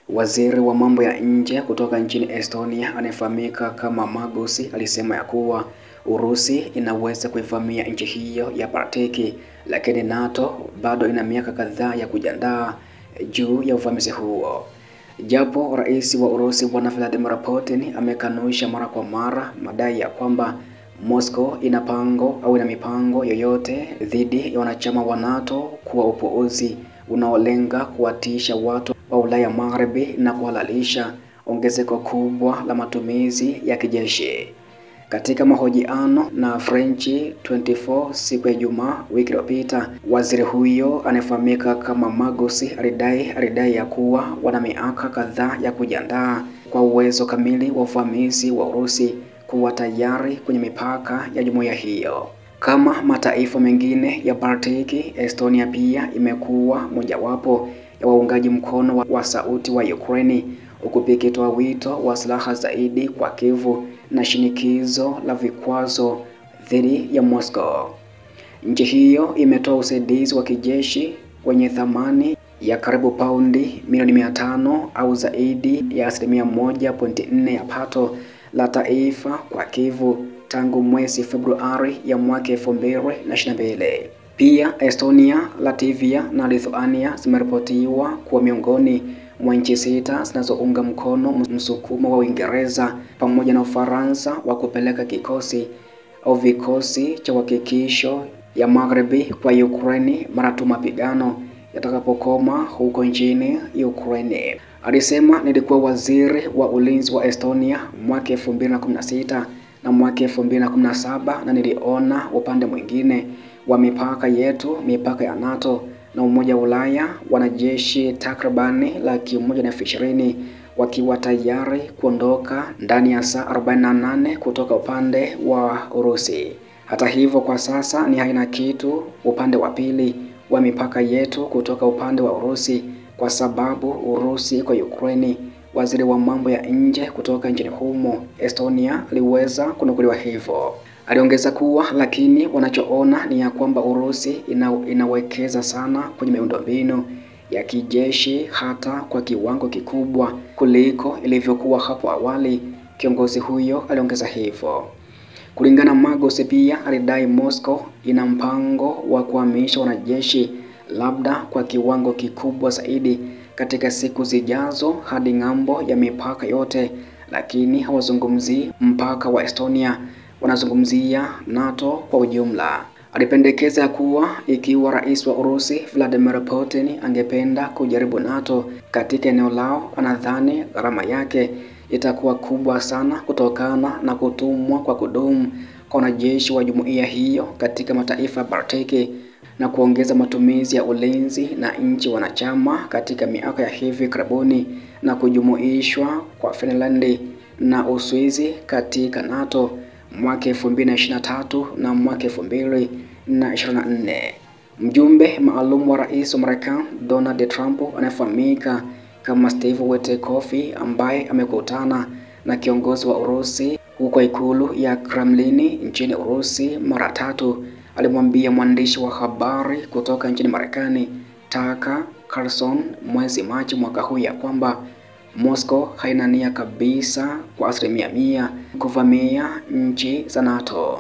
Waziri wa mambo ya nje kutoka nchini Estonia anayefahamika kama Margus alisema ya kuwa Urusi inaweza kuivamia nchi hiyo ya Baltiki, lakini NATO bado ina miaka kadhaa ya kujiandaa juu ya uvamizi huo. Japo rais wa Urusi Bwana Vladimir Putin amekanusha mara kwa mara madai ya kwamba Moscow ina mipango yoyote dhidi ya wanachama wa NATO kuwa upuuzi unaolenga kuwatisha watu wa Ulaya Magharibi na kuhalalisha ongezeko kubwa la matumizi ya kijeshi. Katika mahojiano na French 24 siku ya Ijumaa wiki iliyopita, waziri huyo anayefahamika kama Margus alidai ya kuwa wana miaka kadhaa ya kujiandaa kwa uwezo kamili wa uvamizi wa Urusi kuwa tayari kwenye mipaka ya jumuiya hiyo. Kama mataifa mengine ya Baltiki, Estonia pia imekuwa mojawapo ya waungaji mkono wa sauti wa Ukraine, huku ikitoa wito wa silaha zaidi kwa Kiev na shinikizo la vikwazo dhidi ya Moscow. Nchi hiyo imetoa usaidizi wa kijeshi wenye thamani ya karibu paundi milioni 500 au zaidi ya 1.4% ya pato la taifa kwa Kiev tangu mwezi Februari ya mwaka 2022. Pia Estonia, Latvia na Lithuania zimeripotiwa kuwa miongoni mwa nchi 6 zinazounga mkono msukumo wa Uingereza pamoja na Ufaransa wa kupeleka kikosi au vikosi cha uhakikisho ya Magharibi kwa Ukraine mara tu mapigano yatakapokoma huko nchini Ukraine. Alisema, nilikuwa waziri wa ulinzi wa Estonia mwaka 2016 na mwaka 2017 na niliona upande mwingine wa mipaka yetu, mipaka ya NATO na Umoja wa Ulaya, wanajeshi takribani 120,000 wakiwa tayari kuondoka ndani ya saa 48 kutoka upande wa Urusi. Hata hivyo, kwa sasa ni haina kitu upande wa pili wa mipaka yetu kutoka upande wa Urusi kwa sababu Urusi kwa Ukraine. Waziri wa mambo ya nje kutoka nchini humo Estonia aliweza kunukuliwa hivyo. Aliongeza kuwa lakini wanachoona ni ya kwamba Urusi inawekeza sana kwenye miundombinu ya kijeshi hata kwa kiwango kikubwa kuliko ilivyokuwa hapo awali. Kiongozi huyo aliongeza hivyo. Kulingana na Margus, pia alidai Moscow ina mpango wa kuhamisha wanajeshi labda kwa kiwango kikubwa zaidi katika siku zijazo hadi ng'ambo ya mipaka yote, lakini hawazungumzii mpaka wa Estonia, wanazungumzia NATO kwa ujumla. Alipendekeza kuwa ikiwa rais wa Urusi Vladimir Putin angependa kujaribu NATO katika eneo lao, anadhani gharama yake itakuwa kubwa sana kutokana na kutumwa kwa kudumu kwa wanajeshi wa jumuiya hiyo katika mataifa Baltiki na kuongeza matumizi ya ulinzi na nchi wanachama katika miaka ya hivi karibuni na kujumuishwa kwa Finland na Uswizi katika NATO mwaka 2023 na mwaka 2024. Mjumbe maalum wa rais wa Marekani Donald Trump anayefahamika kama Steve Witkoff, ambaye amekutana na kiongozi wa Urusi huko ikulu ya Kremlin nchini Urusi mara 3, alimwambia mwandishi wa habari kutoka nchini Marekani Tucker Carlson mwezi Machi mwaka huu ya kwamba Moscow haina nia kabisa kwa 100% kuvamia nchi za NATO.